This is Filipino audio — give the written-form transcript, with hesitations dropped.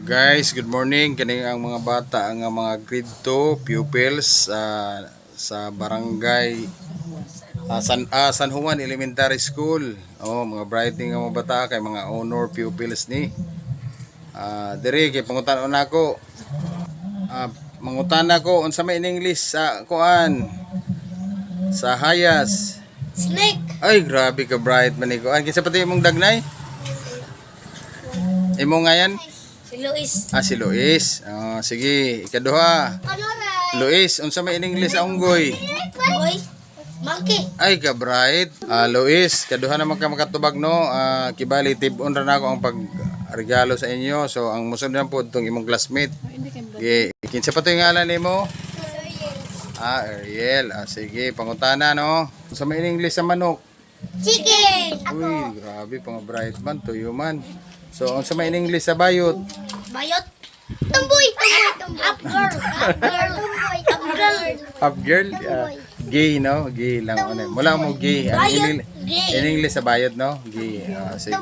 Guys, good morning. Kani ang mga bata, ang mga grade 2 pupils sa barangay San Juan Elementary School. Oh, mga brighting nga mga bata kay mga honor pupils ni. Diri kay pangutan nako. Mangutan nako unsa may in English sa kuan? Sa hayas. Snake. Ay, grabe ka bright man ni ko. Kinsa pati imong dagnay? Imo nga yan? Si Luis. Si Luis. Sige, ikaduha. Luis, unsa may in English sa unggoy? Boy. Monkey. Ay, ka bright. Luis, kaduha naman ka makatubag no. Kibali tibon ra nako ang pagregalo sa inyo. So ang musunod na po itong imong classmate. Kinsa pa to yung ngalan nimo? Ariel. Sige, pangutana no. Unsa may in English sa manok? Chicken. Uy, grabe pang bright man to man. So unsa may in English sa bayot? Bayot. Tumboy. Up girl. Up girl. Up girl. Up girl? Gay, no? Gay lang. Wala mo gay. Bayot. In English sa bayot, no? Gay. Sige.